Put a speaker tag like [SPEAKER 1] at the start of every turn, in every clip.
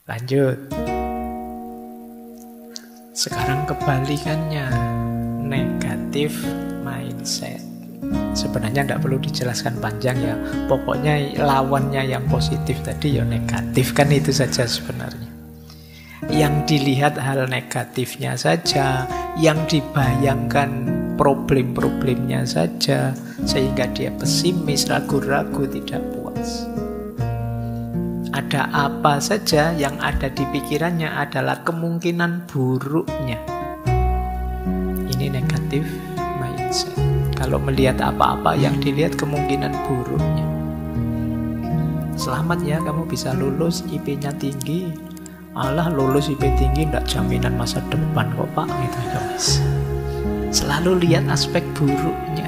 [SPEAKER 1] Lanjut. Sekarang kebalikannya, negatif mindset. Sebenarnya nggak perlu dijelaskan panjang ya. Pokoknya lawannya yang positif tadi ya negatif, kan itu saja sebenarnya. Yang dilihat hal negatifnya saja, yang dibayangkan problem-problemnya saja, sehingga dia pesimis, ragu-ragu, tidak puas. Ada apa saja yang ada di pikirannya adalah kemungkinan buruknya. Ini negatif mindset. Kalau melihat apa-apa yang dilihat kemungkinan buruknya. Selamat ya, kamu bisa lulus, IP-nya tinggi. Alah, lulus IP tinggi tidak jaminan masa depan kok Pak, gitu guys. Selalu lihat aspek buruknya.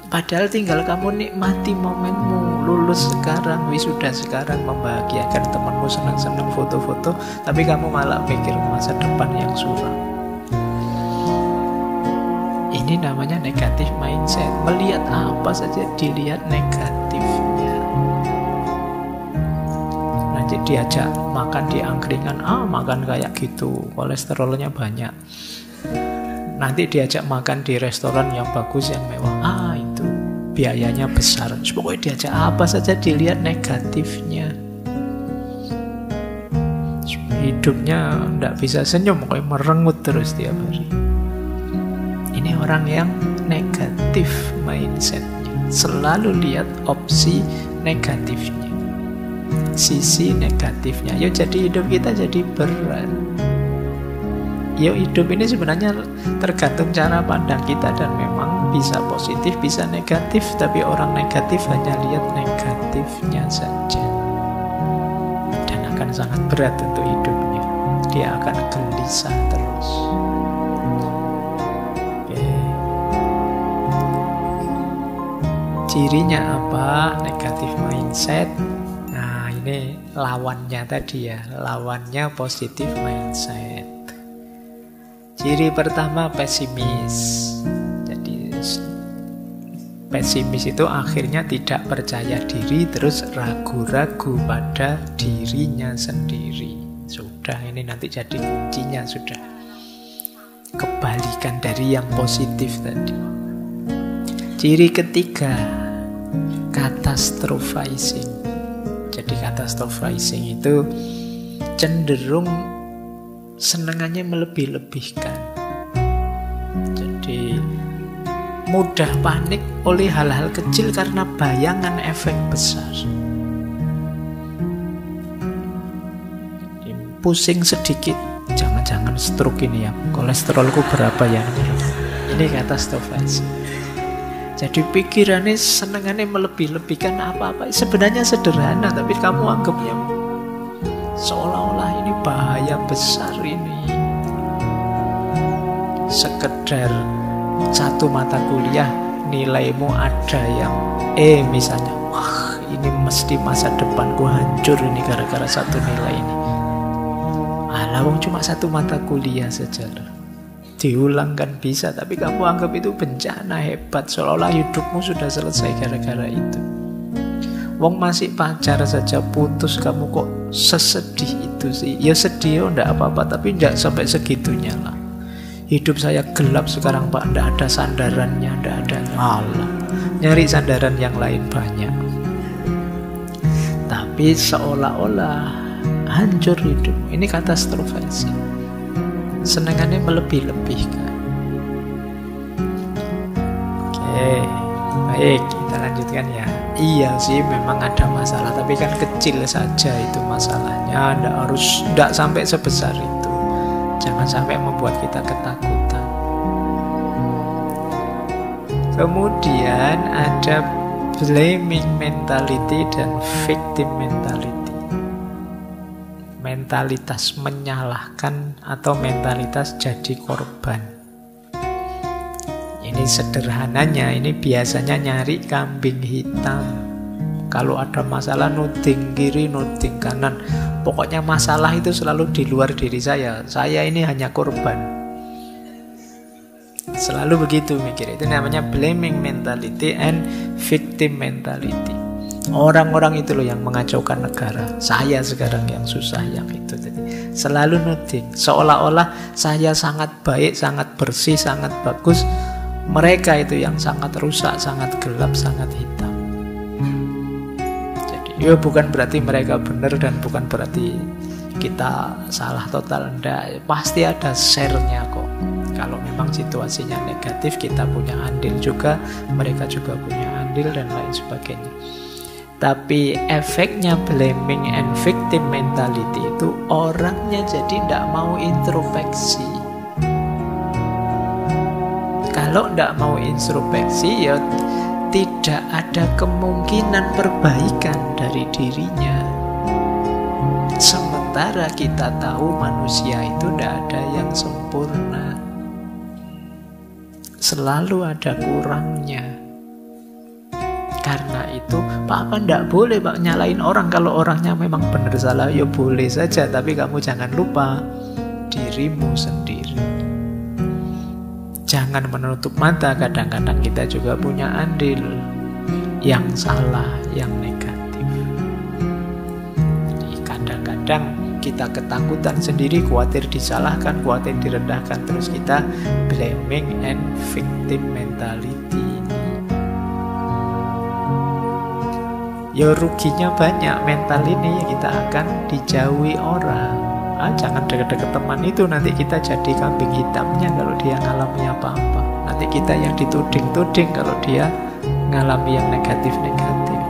[SPEAKER 1] Padahal tinggal kamu nikmati momenmu, lulus sekarang, wisuda sekarang, membahagiakan temanmu, senang-senang foto-foto, tapi kamu malah pikir masa depan yang suram. Ini namanya negatif mindset. Melihat apa saja dilihat negatifnya. Nanti diajak makan di angkringan, makan kayak gitu, kolesterolnya banyak. Nanti diajak makan di restoran yang bagus, yang mewah, itu biayanya besar. Pokoknya diajak apa saja dilihat negatifnya. Hidupnya tidak bisa senyum, pokoknya merengut terus tiap hari. Ini orang yang negatif mindsetnya. Selalu lihat opsi negatifnya, sisi negatifnya. Yuk, jadi hidup kita jadi berat. Yuk, hidup ini sebenarnya tergantung cara pandang kita, dan memang bisa positif, bisa negatif. Tapi orang negatif hanya lihat negatifnya saja, dan akan sangat berat untuk hidupnya. Dia akan gelisah terus. Cirinya apa? Negatif mindset. Nah, ini lawannya tadi ya. Lawannya positif mindset. Ciri pertama, pesimis. Jadi pesimis itu akhirnya tidak percaya diri, terus ragu-ragu pada dirinya sendiri. Sudah, ini nanti jadi kuncinya sudah. Kebalikan dari yang positif tadi. Ciri ketiga, catastrophizing. Jadi catastrophizing itu cenderung senengannya melebih-lebihkan. Jadi mudah panik oleh hal-hal kecil karena bayangan efek besar. Jadi, pusing sedikit, jangan-jangan stroke ini ya, kolesterolku berapa ya. Ini catastrophizing. Jadi pikirannya senengannya melebih-lebihkan apa-apa. Sebenarnya sederhana, tapi kamu anggapnya seolah-olah ini bahaya besar ini. Sekedar satu mata kuliah nilaimu ada yang misalnya, wah ini mesti masa depanku hancur ini gara-gara satu nilai ini. Alah, wong cuma satu mata kuliah saja loh. Diulang kan bisa, tapi kamu anggap itu bencana hebat, seolah-olah hidupmu sudah selesai gara-gara itu. Wong masih pacar saja putus, kamu kok sesedih itu sih? Ya sedih, enggak apa-apa, tapi enggak sampai segitunya lah. Hidup saya gelap sekarang Pak, enggak ada sandarannya, enggak ada. Allah, nyari sandaran yang lain banyak. Tapi seolah-olah hancur hidupmu. Ini catastrophizing. Senangannya melebih-lebihkan. Oke, baik, kita lanjutkan ya. Iya sih, memang ada masalah, tapi kan kecil saja itu masalahnya. Tidak sampai sebesar itu. Jangan sampai membuat kita ketakutan. Kemudian ada blaming mentality dan victim mentality. Mentalitas menyalahkan atau mentalitas jadi korban. Ini sederhananya, ini biasanya nyari kambing hitam. Kalau ada masalah nuding kiri, nuding kanan. Pokoknya masalah itu selalu di luar diri saya. Saya ini hanya korban. Selalu begitu mikir. Itu namanya blaming mentality and victim mentality. Orang-orang itu loh yang mengacaukan negara. Saya sekarang yang susah yang itu. Jadi selalu nuding, seolah-olah saya sangat baik, sangat bersih, sangat bagus. Mereka itu yang sangat rusak, sangat gelap, sangat hitam. Jadi ya bukan berarti mereka benar dan bukan berarti kita salah total. Enggak, pasti ada share-nya kok. Kalau memang situasinya negatif, kita punya andil juga, mereka juga punya andil dan lain sebagainya. Tapi efeknya blaming and victim mentality itu orangnya jadi tidak mau introspeksi. Kalau tidak mau introspeksi ya tidak ada kemungkinan perbaikan dari dirinya. Sementara kita tahu manusia itu tidak ada yang sempurna. Selalu ada kurangnya. Karena itu Papa tidak boleh Pak nyalain orang. Kalau orangnya memang benar salah ya boleh saja, tapi kamu jangan lupa dirimu sendiri. Jangan menutup mata, kadang-kadang kita juga punya andil yang salah, yang negatif. Jadi kadang-kadang kita ketakutan sendiri, khawatir disalahkan, khawatir direndahkan, terus kita blaming and victim mentality. Ya ruginya banyak mental ini, kita akan dijauhi orang. Jangan deket-deket teman itu, nanti kita jadi kambing hitamnya kalau dia ngalami apa-apa. Nanti kita yang dituding-tuding kalau dia ngalami yang negatif-negatif.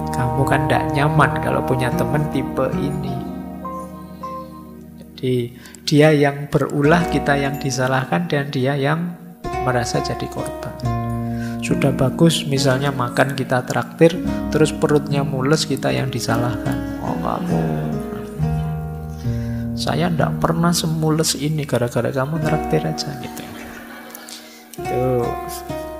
[SPEAKER 1] Kamu kan tidak nyaman kalau punya teman tipe ini. Jadi dia yang berulah, kita yang disalahkan, dan dia yang merasa jadi korban. Sudah bagus misalnya makan kita traktir, terus perutnya mules, kita yang disalahkan. Oh kamu, saya tidak pernah semules ini gara-gara kamu traktir aja gitu. Itu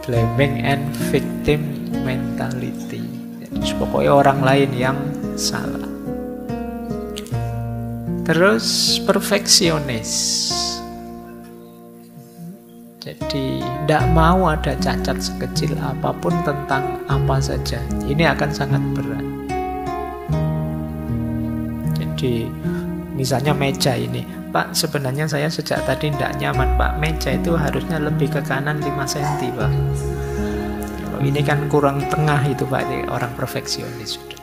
[SPEAKER 1] blaming and victim mentality. Jadi pokoknya orang lain yang salah. Terus perfeksionis. Jadi tidak mau ada cacat sekecil apapun tentang apa saja. Ini akan sangat berat. Jadi misalnya meja ini, Pak sebenarnya saya sejak tadi tidak nyaman Pak, meja itu harusnya lebih ke kanan 5 cm Pak. Kalau ini kan kurang tengah itu Pak, ini orang perfeksionis sudah.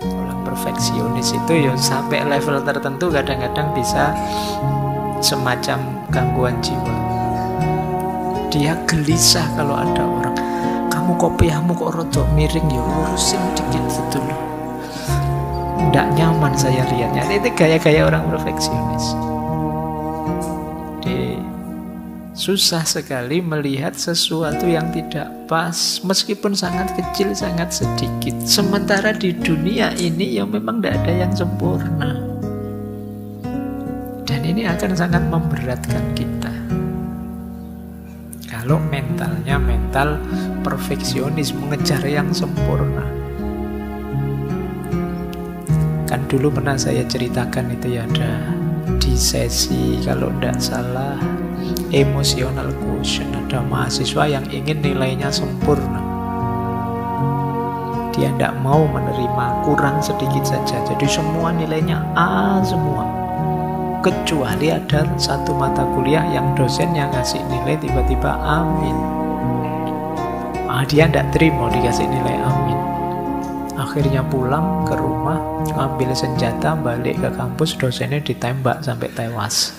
[SPEAKER 1] Orang perfeksionis itu ya sampai level tertentu kadang-kadang bisa semacam gangguan jiwa. Dia gelisah kalau ada orang, kamu kopiahmu kok rodok miring, ya lurusin dikit gitu loh. Nggak nyaman saya lihatnya. Itu gaya-gaya orang perfeksionis. Jadi susah sekali melihat sesuatu yang tidak pas, meskipun sangat kecil, sangat sedikit. Sementara di dunia ini ya memang tidak ada yang sempurna. Dan ini akan sangat memberatkan kita. Kalau mentalnya mental perfeksionis, mengejar yang sempurna. Kan dulu pernah saya ceritakan itu ya, ada di sesi kalau tidak salah emotional quotient, ada mahasiswa yang ingin nilainya sempurna. Dia tidak mau menerima kurang sedikit saja, jadi semua nilainya A semua. Kecuali ada satu mata kuliah yang dosennya ngasih nilai tiba-tiba amin. Dia tidak terima dikasih nilai amin. Akhirnya pulang ke rumah, ngambil senjata, balik ke kampus, dosennya ditembak sampai tewas.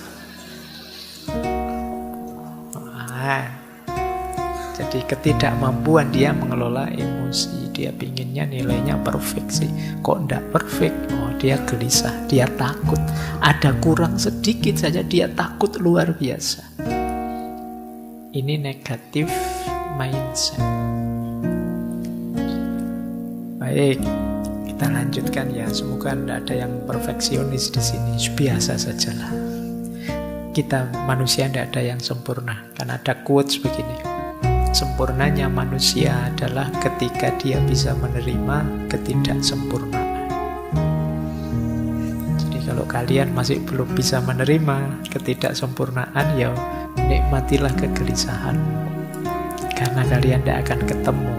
[SPEAKER 1] Jadi ketidakmampuan dia mengelola emosi. Dia pinginnya nilainya perfeksi. Kok tidak perfect? Dia gelisah, dia takut. Ada kurang sedikit saja dia takut luar biasa. Ini negatif mindset. Baik, kita lanjutkan ya. Semoga tidak ada yang perfeksionis di sini. Biasa sajalah. Kita manusia tidak ada yang sempurna. Karena ada quotes begini. Sempurnanya manusia adalah ketika dia bisa menerima ketidaksempurnaan. Jadi kalau kalian masih belum bisa menerima ketidaksempurnaan, ya nikmatilah kegelisahan. Karena kalian tidak akan ketemu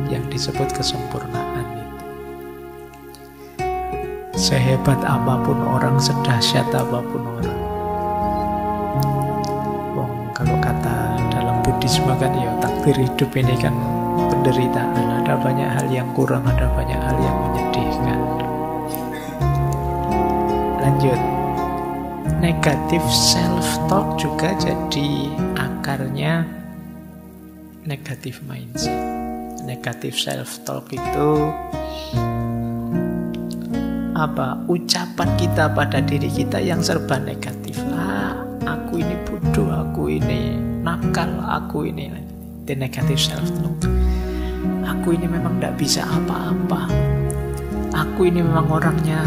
[SPEAKER 1] yang disebut kesempurnaan itu. Sehebat apapun orang, sedahsyat apapun orang. Kalau kata dalam Buddhisme kan ya takdir hidup ini kan penderitaan. Ada banyak hal yang kurang, ada banyak hal yang menyedihkan. Lanjut. Negatif self-talk juga jadi akarnya negatif mindset. Negatif self-talk itu apa? Ucapan kita pada diri kita yang serba negatif. Aku ini bodoh, aku ini nakal, aku ini the negative self-talk. Aku ini memang tidak bisa apa-apa. Aku ini memang orangnya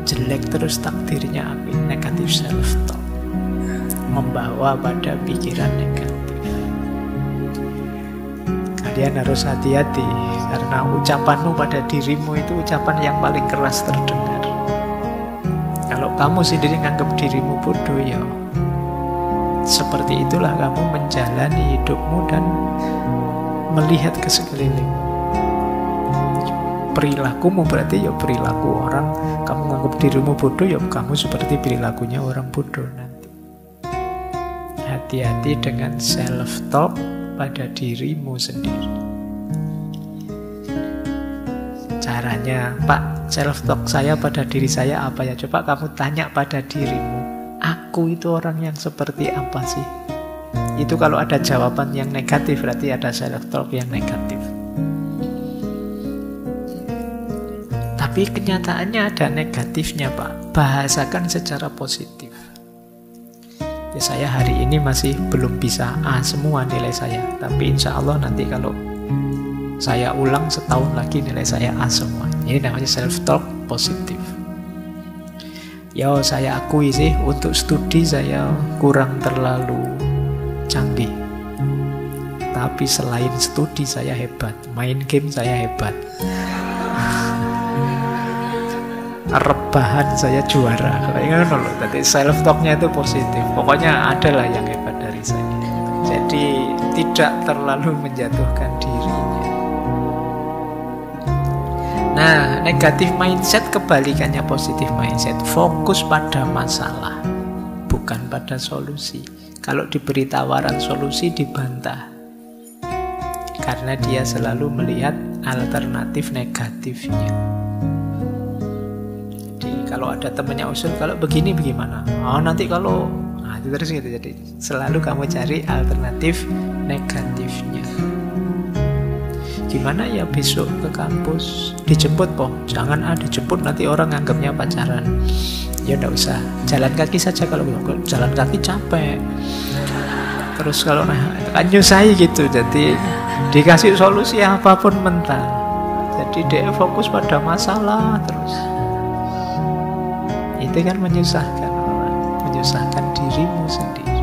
[SPEAKER 1] jelek terus takdirnya aku. Negative self-talk membawa pada pikiran negatif. Kalian harus hati-hati karena ucapanmu pada dirimu itu ucapan yang paling keras terdengar. Kalau kamu sendiri nganggap dirimu bodoh, ya seperti itulah kamu menjalani hidupmu dan melihat ke sekeliling. Perilakumu berarti ya perilaku orang. Kamu nganggap dirimu bodoh, ya kamu seperti perilakunya orang bodoh nanti. Hati-hati dengan self-talk pada dirimu sendiri. Caranya, Pak, self-talk saya pada diri saya apa ya? Coba kamu tanya pada dirimu, aku itu orang yang seperti apa sih? Itu kalau ada jawaban yang negatif, berarti ada self-talk yang negatif. Tapi kenyataannya ada negatifnya, Pak. Bahasakan secara positif. Ya, saya hari ini masih belum bisa A semua nilai saya, tapi insya Allah nanti kalau saya ulang setahun lagi nilai saya A semua. Ini namanya self-talk positif. Ya, saya akui sih untuk studi saya kurang terlalu canggih. Tapi selain studi saya hebat, main game saya hebat. Rebahan saya juara. Kayaknya loh, tadi self-talknya itu positif. Pokoknya adalah yang hebat dari saya. Jadi tidak terlalu menjatuhkan dirinya. Nah, negatif mindset kebalikannya positif mindset. Fokus pada masalah, bukan pada solusi. Kalau diberi tawaran solusi dibantah. Karena dia selalu melihat alternatif negatifnya. Jadi kalau ada temannya usul, kalau begini bagaimana? Oh, nanti kalau itu terus gitu. Jadi selalu kamu cari alternatif negatifnya. Gimana ya besok ke kampus? Dijemput kok. Jangan dijemput nanti orang nganggapnya pacaran. Ya udah usah. Jalan kaki saja kalau jalan kaki capek. Terus kalau itu kan nyusahi gitu. Jadi dikasih solusi apapun mental. Jadi dia fokus pada masalah terus. Itu kan menyusahkan orang, menyusahkan dirimu sendiri.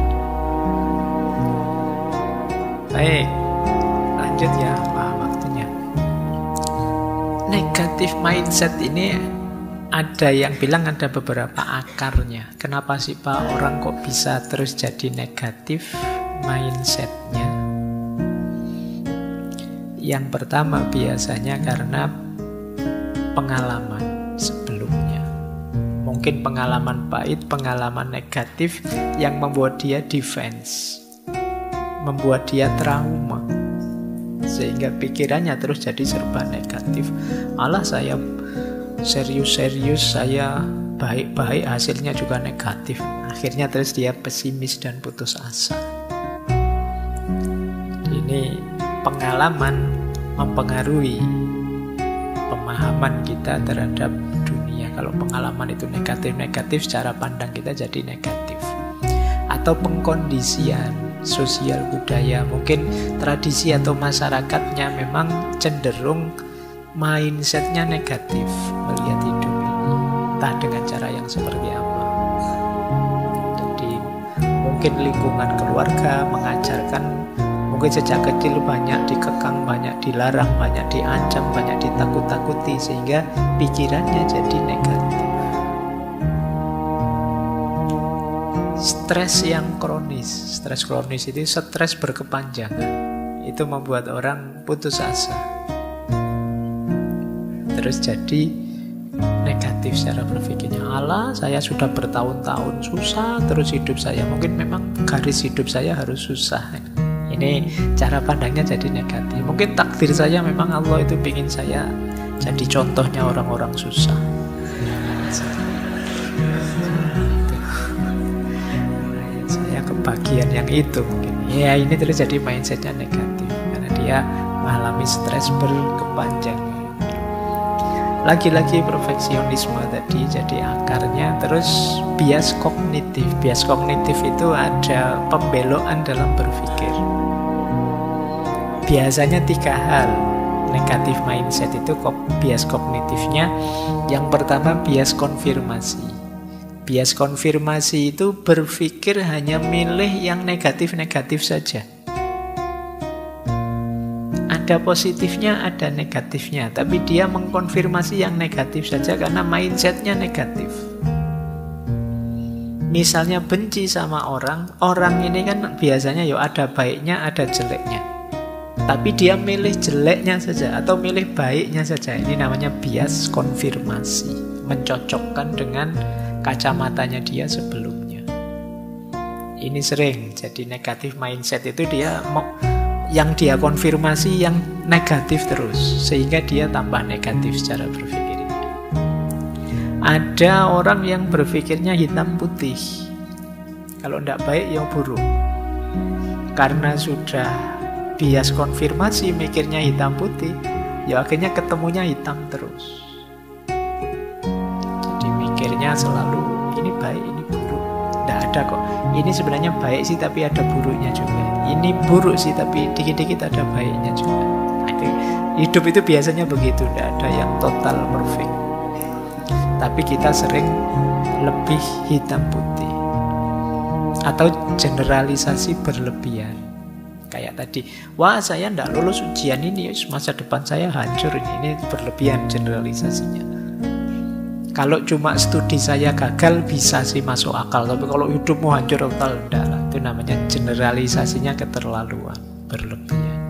[SPEAKER 1] Baik, lanjut ya. Negatif mindset ini ada yang bilang ada beberapa akarnya. Kenapa sih Pak orang kok bisa terus jadi negatif mindsetnya? Yang pertama biasanya karena pengalaman sebelumnya. Mungkin pengalaman pahit, pengalaman negatif yang membuat dia defense, membuat dia trauma. Sehingga pikirannya terus jadi serba negatif. Malah saya serius-serius, saya baik-baik, hasilnya juga negatif. Akhirnya terus dia pesimis dan putus asa. Ini pengalaman mempengaruhi pemahaman kita terhadap dunia. Kalau pengalaman itu negatif-negatif, cara pandang kita jadi negatif. Atau pengkondisian sosial budaya, mungkin tradisi atau masyarakatnya memang cenderung mindsetnya negatif melihat hidup ini, entah dengan cara yang seperti apa. Jadi mungkin lingkungan keluarga mengajarkan, mungkin sejak kecil banyak dikekang, banyak dilarang, banyak diancam, banyak ditakut-takuti, sehingga pikirannya jadi negatif. Stres yang kronis. Stres kronis itu stres berkepanjangan. itu membuat orang putus asa. Terus jadi negatif secara berpikirnya. Allah, saya sudah bertahun-tahun susah terus hidup saya. Mungkin memang garis hidup saya harus susah. Ini cara pandangnya jadi negatif. Mungkin takdir saya memang Allah itu ingin saya jadi contohnya orang-orang susah. Saya kebagian yang itu mungkin. Ya ini terus jadi mindsetnya negatif karena dia mengalami stres berkepanjangan. Lagi-lagi perfeksionisme tadi jadi akarnya. Terus bias kognitif. Bias kognitif itu ada pembelokan dalam berpikir. Biasanya 3 hal negatif mindset itu bias kognitifnya. Yang pertama bias konfirmasi. Bias konfirmasi itu berpikir hanya milih yang negatif-negatif saja. Ada positifnya, ada negatifnya, tapi dia mengkonfirmasi yang negatif saja karena mindsetnya negatif. Misalnya benci sama orang ini kan biasanya ada baiknya, ada jeleknya. Tapi dia milih jeleknya saja atau milih baiknya saja. Ini namanya bias konfirmasi, mencocokkan dengan kacamatanya dia sebelumnya. Ini sering jadi negatif mindset itu dia mau yang dia konfirmasi yang negatif terus, sehingga dia tambah negatif secara berpikirnya. Ada orang yang berpikirnya hitam putih, kalau tidak baik ya buruk. Karena sudah bias konfirmasi mikirnya hitam putih, ya akhirnya ketemunya hitam terus. Jadi mikirnya selalu ini baik, ini buruk. Tidak ada kok, ini sebenarnya baik sih tapi ada buruknya juga. Ini buruk sih tapi dikit-dikit ada baiknya juga. Hidup itu biasanya begitu, tidak ada yang total perfect. Tapi kita sering lebih hitam putih atau generalisasi berlebihan. Kayak tadi, wah saya tidak lulus ujian ini, masa depan saya hancur. Ini berlebihan generalisasinya. Kalau cuma studi saya gagal bisa sih masuk akal, tapi kalau hidupmu hancur total, enggak lah. Itu namanya generalisasinya keterlaluan, berlebihan.